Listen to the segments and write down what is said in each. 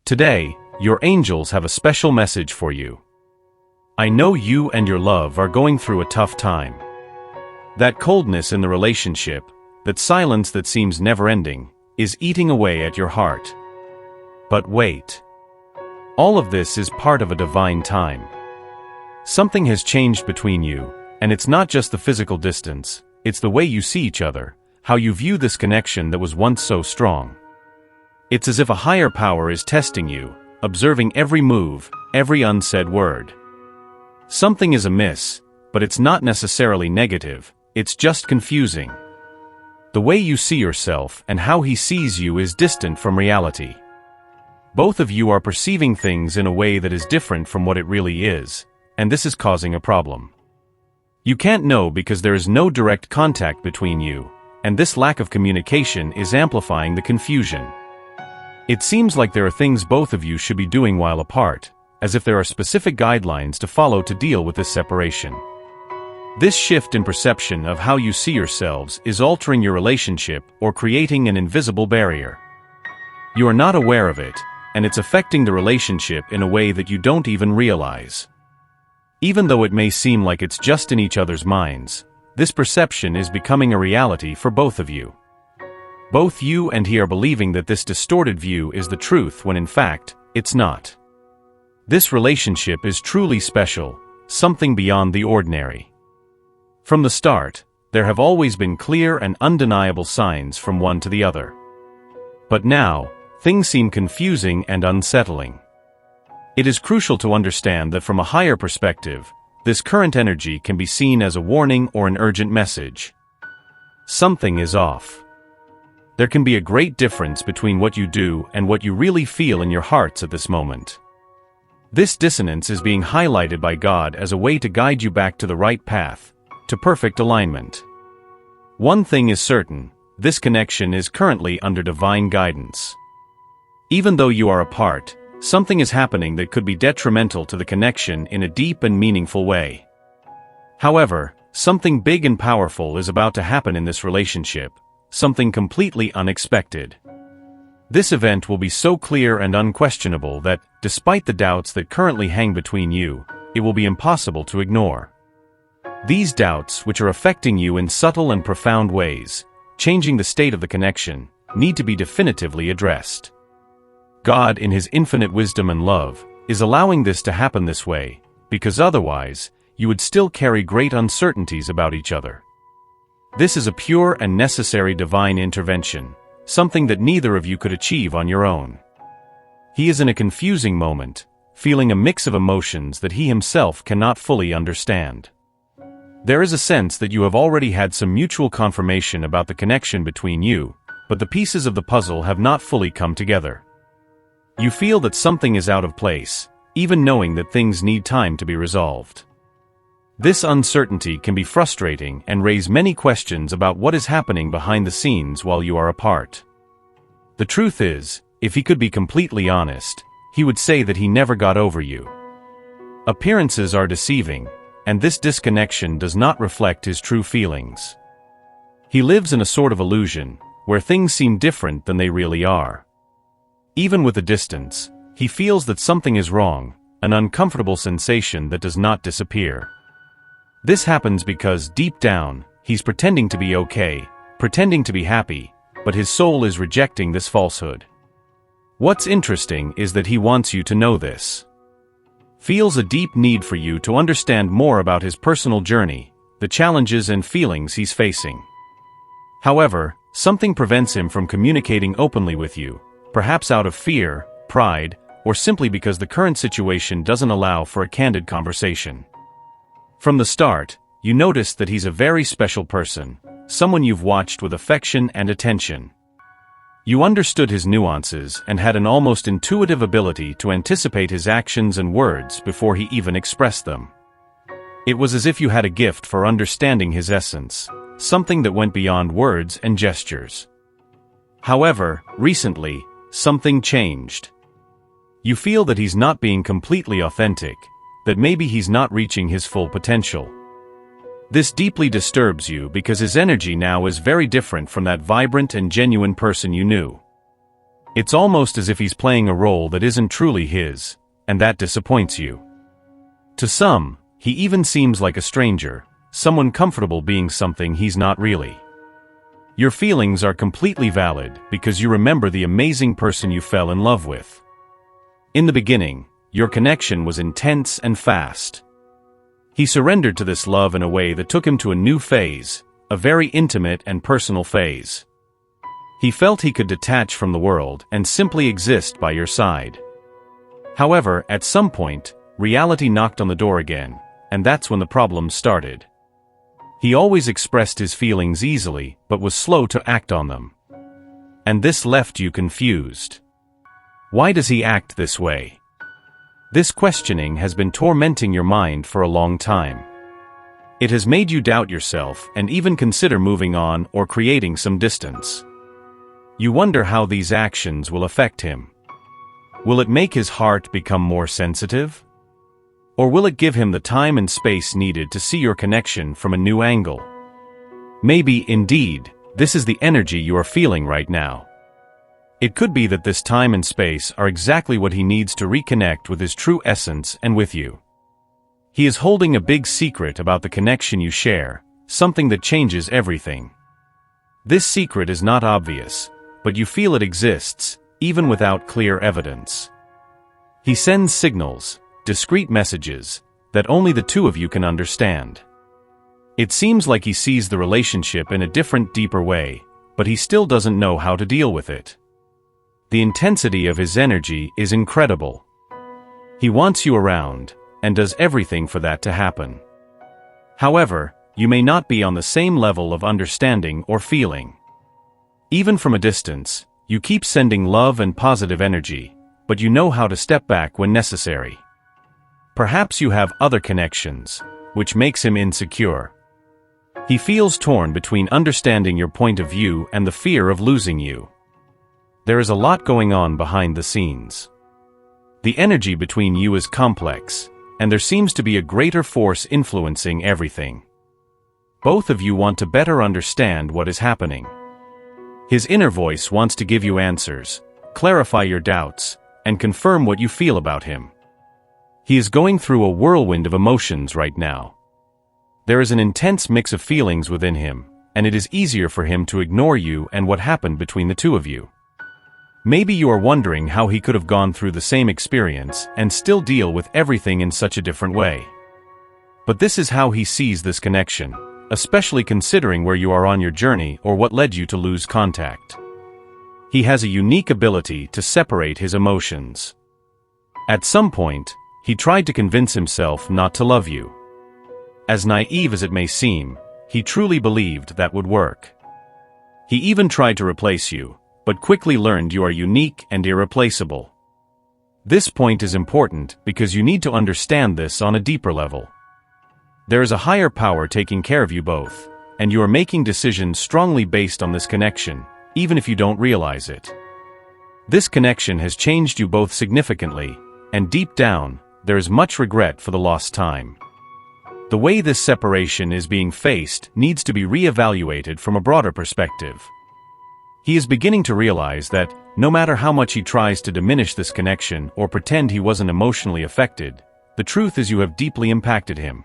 Today, your angels have a special message for you. I know you and your love are going through a tough time. That coldness in the relationship, that silence that seems never-ending, is eating away at your heart. But wait. All of this is part of a divine time. Something has changed between you, and it's not just the physical distance, it's the way you see each other, how you view this connection that was once so strong. It's as if a higher power is testing you, observing every move, every unsaid word. Something is amiss, but it's not necessarily negative, it's just confusing. The way you see yourself and how he sees you is distant from reality. Both of you are perceiving things in a way that is different from what it really is, and this is causing a problem. You can't know because there is no direct contact between you, and this lack of communication is amplifying the confusion. It seems like there are things both of you should be doing while apart, as if there are specific guidelines to follow to deal with this separation. This shift in perception of how you see yourselves is altering your relationship or creating an invisible barrier. You are not aware of it, and it's affecting the relationship in a way that you don't even realize. Even though it may seem like it's just in each other's minds, this perception is becoming a reality for both of you. Both you and he are believing that this distorted view is the truth when in fact, it's not. This relationship is truly special, something beyond the ordinary. From the start, there have always been clear and undeniable signs from one to the other. But now, things seem confusing and unsettling. It is crucial to understand that from a higher perspective, this current energy can be seen as a warning or an urgent message. Something is off. There can be a great difference between what you do and what you really feel in your hearts at this moment. This dissonance is being highlighted by God as a way to guide you back to the right path, to perfect alignment. One thing is certain, this connection is currently under divine guidance. Even though you are apart, something is happening that could be detrimental to the connection in a deep and meaningful way. However, something big and powerful is about to happen in this relationship, something completely unexpected. This event will be so clear and unquestionable that, despite the doubts that currently hang between you, it will be impossible to ignore. These doubts, which are affecting you in subtle and profound ways, changing the state of the connection, need to be definitively addressed. God, in his infinite wisdom and love, is allowing this to happen this way, because otherwise, you would still carry great uncertainties about each other. This is a pure and necessary divine intervention, something that neither of you could achieve on your own. He is in a confusing moment, feeling a mix of emotions that he himself cannot fully understand. There is a sense that you have already had some mutual confirmation about the connection between you, but the pieces of the puzzle have not fully come together. You feel that something is out of place, even knowing that things need time to be resolved. This uncertainty can be frustrating and raise many questions about what is happening behind the scenes while you are apart. The truth is, if he could be completely honest, he would say that he never got over you. Appearances are deceiving, and this disconnection does not reflect his true feelings. He lives in a sort of illusion, where things seem different than they really are. Even with the distance, he feels that something is wrong, an uncomfortable sensation that does not disappear. This happens because, deep down, he's pretending to be okay, pretending to be happy, but his soul is rejecting this falsehood. What's interesting is that he wants you to know this. Feels a deep need for you to understand more about his personal journey, the challenges and feelings he's facing. However, something prevents him from communicating openly with you, perhaps out of fear, pride, or simply because the current situation doesn't allow for a candid conversation. From the start, you noticed that he's a very special person, someone you've watched with affection and attention. You understood his nuances and had an almost intuitive ability to anticipate his actions and words before he even expressed them. It was as if you had a gift for understanding his essence, something that went beyond words and gestures. However, recently, something changed. You feel that he's not being completely authentic, that maybe he's not reaching his full potential. This deeply disturbs you because his energy now is very different from that vibrant and genuine person you knew. It's almost as if he's playing a role that isn't truly his, and that disappoints you. To some, he even seems like a stranger, someone comfortable being something he's not really. Your feelings are completely valid because you remember the amazing person you fell in love with. In the beginning, your connection was intense and fast. He surrendered to this love in a way that took him to a new phase, a very intimate and personal phase. He felt he could detach from the world and simply exist by your side. However, at some point, reality knocked on the door again, and that's when the problems started. He always expressed his feelings easily, but was slow to act on them. And this left you confused. Why does he act this way? This questioning has been tormenting your mind for a long time. It has made you doubt yourself and even consider moving on or creating some distance. You wonder how these actions will affect him. Will it make his heart become more sensitive? Or will it give him the time and space needed to see your connection from a new angle? Maybe, indeed, this is the energy you are feeling right now. It could be that this time and space are exactly what he needs to reconnect with his true essence and with you. He is holding a big secret about the connection you share, something that changes everything. This secret is not obvious, but you feel it exists, even without clear evidence. He sends signals, discreet messages, that only the two of you can understand. It seems like he sees the relationship in a different, deeper way, but he still doesn't know how to deal with it. The intensity of his energy is incredible. He wants you around, and does everything for that to happen. However, you may not be on the same level of understanding or feeling. Even from a distance, you keep sending love and positive energy, but you know how to step back when necessary. Perhaps you have other connections, which makes him insecure. He feels torn between understanding your point of view and the fear of losing you. There is a lot going on behind the scenes. The energy between you is complex, and there seems to be a greater force influencing everything. Both of you want to better understand what is happening. His inner voice wants to give you answers, clarify your doubts, and confirm what you feel about him. He is going through a whirlwind of emotions right now. There is an intense mix of feelings within him, and it is easier for him to ignore you and what happened between the two of you. Maybe you are wondering how he could have gone through the same experience and still deal with everything in such a different way. But this is how he sees this connection, especially considering where you are on your journey or what led you to lose contact. He has a unique ability to separate his emotions. At some point, he tried to convince himself not to love you. As naive as it may seem, he truly believed that would work. He even tried to replace you, but quickly learned you are unique and irreplaceable. This point is important because you need to understand this on a deeper level. There is a higher power taking care of you both, and you are making decisions strongly based on this connection, even if you don't realize it. This connection has changed you both significantly, and deep down, there is much regret for the lost time. The way this separation is being faced needs to be re-evaluated from a broader perspective. He is beginning to realize that, no matter how much he tries to diminish this connection or pretend he wasn't emotionally affected, the truth is you have deeply impacted him.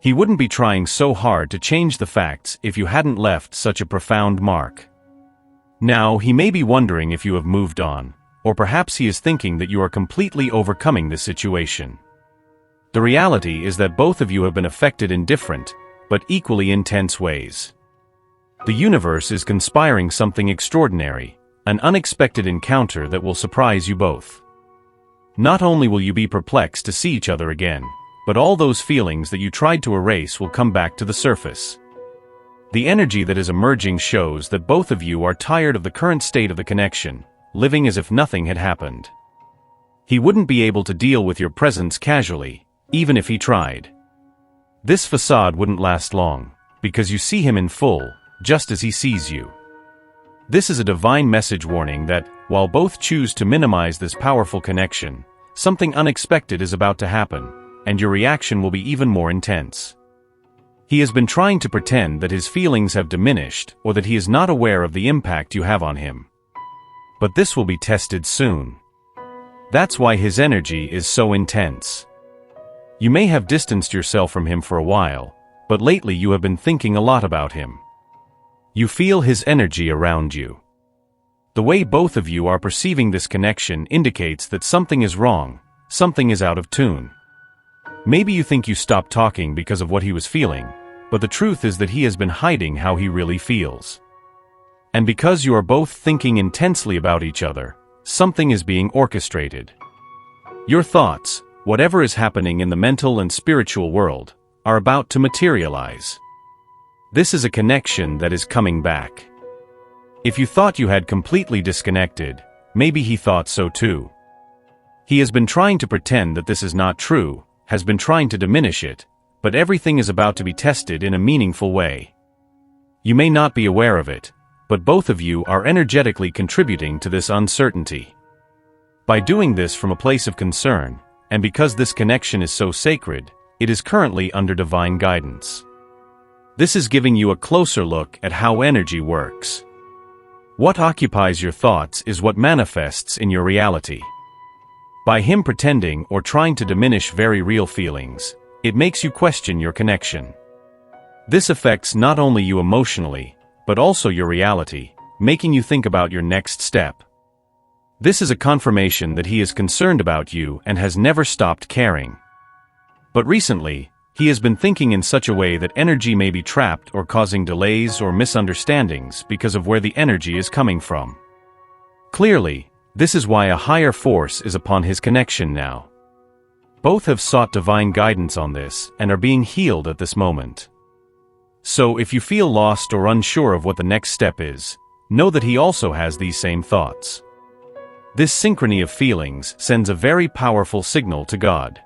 He wouldn't be trying so hard to change the facts if you hadn't left such a profound mark. Now, he may be wondering if you have moved on, or perhaps he is thinking that you are completely overcoming the situation. The reality is that both of you have been affected in different, but equally intense ways. The universe is conspiring something extraordinary, an unexpected encounter that will surprise you both. Not only will you be perplexed to see each other again, but all those feelings that you tried to erase will come back to the surface. The energy that is emerging shows that both of you are tired of the current state of the connection, living as if nothing had happened. He wouldn't be able to deal with your presence casually, even if he tried. This facade wouldn't last long, because you see him in full, just as he sees you. This is a divine message warning that, while both choose to minimize this powerful connection, something unexpected is about to happen, and your reaction will be even more intense. He has been trying to pretend that his feelings have diminished or that he is not aware of the impact you have on him. but this will be tested soon. That's why his energy is so intense. You may have distanced yourself from him for a while, but lately you have been thinking a lot about him. You feel his energy around you. The way both of you are perceiving this connection indicates that something is wrong, something is out of tune. Maybe you think you stopped talking because of what he was feeling, but the truth is that he has been hiding how he really feels. And because you are both thinking intensely about each other, something is being orchestrated. Your thoughts, whatever is happening in the mental and spiritual world, are about to materialize. This is a connection that is coming back. If you thought you had completely disconnected, maybe he thought so too. He has been trying to pretend that this is not true, has been trying to diminish it, but everything is about to be tested in a meaningful way. You may not be aware of it, but both of you are energetically contributing to this uncertainty. By doing this from a place of concern, and because this connection is so sacred, it is currently under divine guidance. This is giving you a closer look at how energy works. What occupies your thoughts is what manifests in your reality. By him pretending or trying to diminish very real feelings, it makes you question your connection. This affects not only you emotionally, but also your reality, making you think about your next step. This is a confirmation that he is concerned about you and has never stopped caring. But recently, he has been thinking in such a way that energy may be trapped or causing delays or misunderstandings because of where the energy is coming from. Clearly, this is why a higher force is upon his connection now. Both have sought divine guidance on this and are being healed at this moment. So if you feel lost or unsure of what the next step is, know that he also has these same thoughts. This synchrony of feelings sends a very powerful signal to God.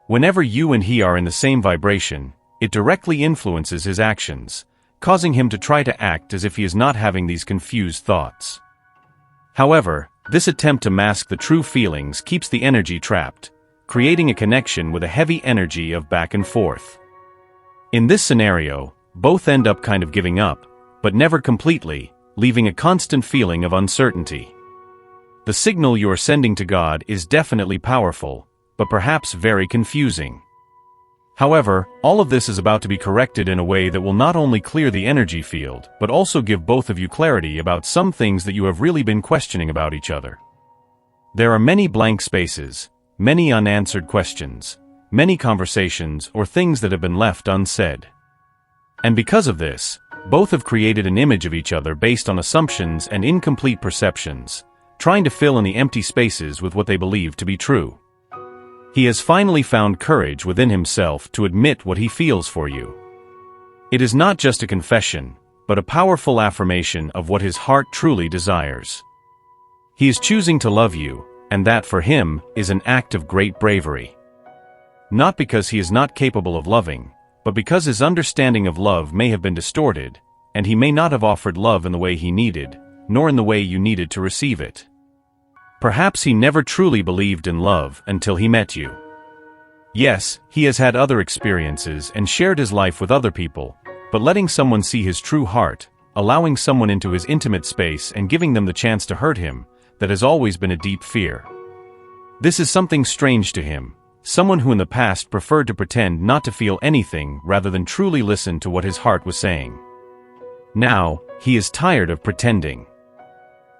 Whenever you and he are in the same vibration, it directly influences his actions, causing him to try to act as if he is not having these confused thoughts. However, this attempt to mask the true feelings keeps the energy trapped, creating a connection with a heavy energy of back and forth. In this scenario, both end up kind of giving up, but never completely, leaving a constant feeling of uncertainty. The signal you are sending to God is definitely powerful, but perhaps very confusing. However, all of this is about to be corrected in a way that will not only clear the energy field, but also give both of you clarity about some things that you have really been questioning about each other. There are many blank spaces, many unanswered questions, many conversations or things that have been left unsaid. And because of this, both have created an image of each other based on assumptions and incomplete perceptions, trying to fill in the empty spaces with what they believe to be true. He has finally found courage within himself to admit what he feels for you. It is not just a confession, but a powerful affirmation of what his heart truly desires. He is choosing to love you, and that for him is an act of great bravery. Not because he is not capable of loving, but because his understanding of love may have been distorted, and he may not have offered love in the way he needed, nor in the way you needed to receive it. Perhaps he never truly believed in love until he met you. Yes, he has had other experiences and shared his life with other people, but letting someone see his true heart, allowing someone into his intimate space and giving them the chance to hurt him, that has always been a deep fear. This is something strange to him, someone who in the past preferred to pretend not to feel anything rather than truly listen to what his heart was saying. Now, he is tired of pretending.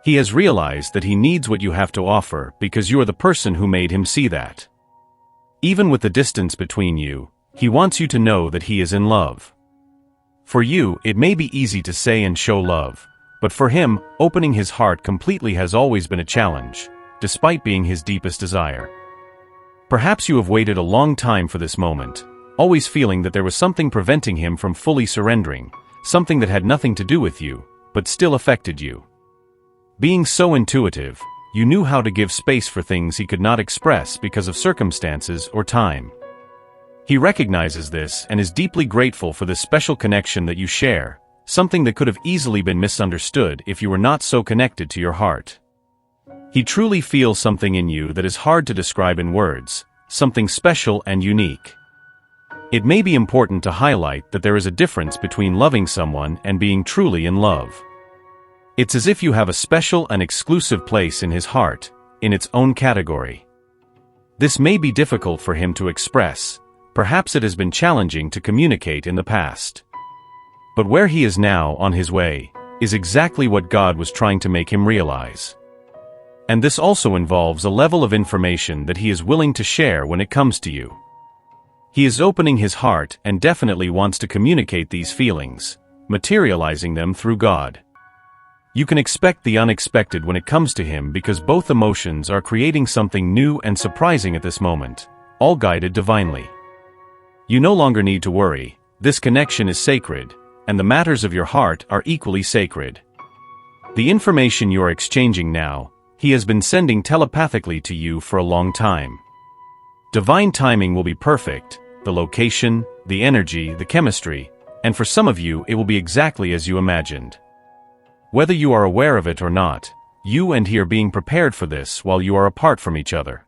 He has realized that he needs what you have to offer because you are the person who made him see that. Even with the distance between you, he wants you to know that he is in love. For you, it may be easy to say and show love, but for him, opening his heart completely has always been a challenge, despite being his deepest desire. Perhaps you have waited a long time for this moment, always feeling that there was something preventing him from fully surrendering, something that had nothing to do with you, but still affected you. Being so intuitive, you knew how to give space for things he could not express because of circumstances or time. He recognizes this and is deeply grateful for this special connection that you share, something that could have easily been misunderstood if you were not so connected to your heart. He truly feels something in you that is hard to describe in words, something special and unique. It may be important to highlight that there is a difference between loving someone and being truly in love. It's as if you have a special and exclusive place in his heart, in its own category. This may be difficult for him to express, perhaps it has been challenging to communicate in the past. But where he is now on his way, is exactly what God was trying to make him realize. And this also involves a level of information that he is willing to share when it comes to you. He is opening his heart and definitely wants to communicate these feelings, materializing them through God. You can expect the unexpected when it comes to him because both emotions are creating something new and surprising at this moment, all guided divinely. You no longer need to worry, this connection is sacred, and the matters of your heart are equally sacred. The information you are exchanging now, he has been sending telepathically to you for a long time. Divine timing will be perfect, the location, the energy, the chemistry, and for some of you it will be exactly as you imagined. Whether you are aware of it or not, you and he are being prepared for this while you are apart from each other.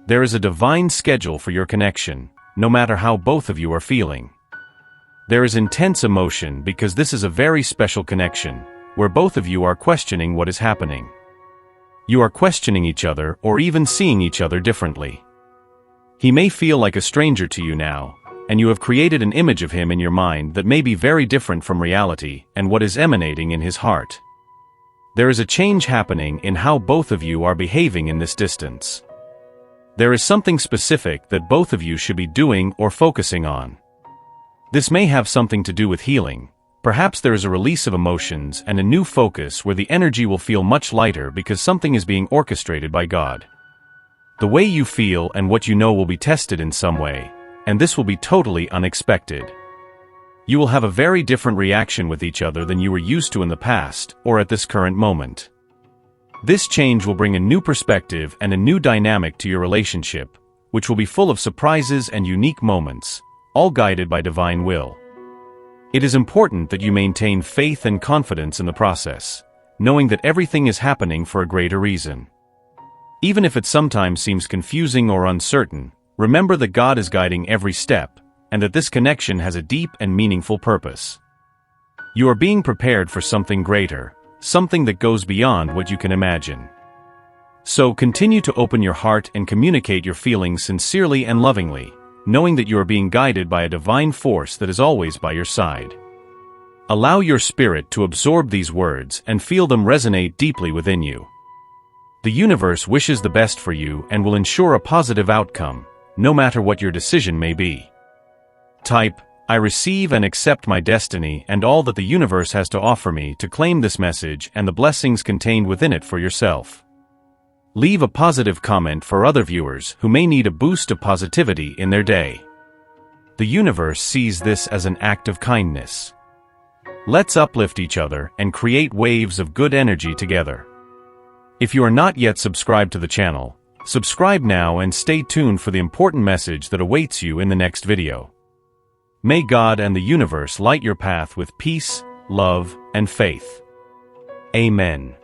There is a divine schedule for your connection, no matter how both of you are feeling. There is intense emotion because this is a very special connection, where both of you are questioning what is happening. You are questioning each other or even seeing each other differently. He may feel like a stranger to you now, and you have created an image of him in your mind that may be very different from reality and what is emanating in his heart. There is a change happening in how both of you are behaving in this distance. There is something specific that both of you should be doing or focusing on. This may have something to do with healing. Perhaps there is a release of emotions and a new focus where the energy will feel much lighter because something is being orchestrated by God. The way you feel and what you know will be tested in some way, and this will be totally unexpected. You will have a very different reaction with each other than you were used to in the past or at this current moment. This change will bring a new perspective and a new dynamic to your relationship, which will be full of surprises and unique moments, all guided by divine will. It is important that you maintain faith and confidence in the process, knowing that everything is happening for a greater reason. Even if it sometimes seems confusing or uncertain, remember that God is guiding every step, and that this connection has a deep and meaningful purpose. You are being prepared for something greater, something that goes beyond what you can imagine. So continue to open your heart and communicate your feelings sincerely and lovingly, knowing that you are being guided by a divine force that is always by your side. Allow your spirit to absorb these words and feel them resonate deeply within you. The universe wishes the best for you and will ensure a positive outcome, no matter what your decision may be. Type, "I receive and accept my destiny and all that the universe has to offer me" to claim this message and the blessings contained within it for yourself. Leave a positive comment for other viewers who may need a boost of positivity in their day. The universe sees this as an act of kindness. Let's uplift each other and create waves of good energy together. If you are not yet subscribed to the channel, subscribe now and stay tuned for the important message that awaits you in the next video. May God and the universe light your path with peace, love, and faith. Amen.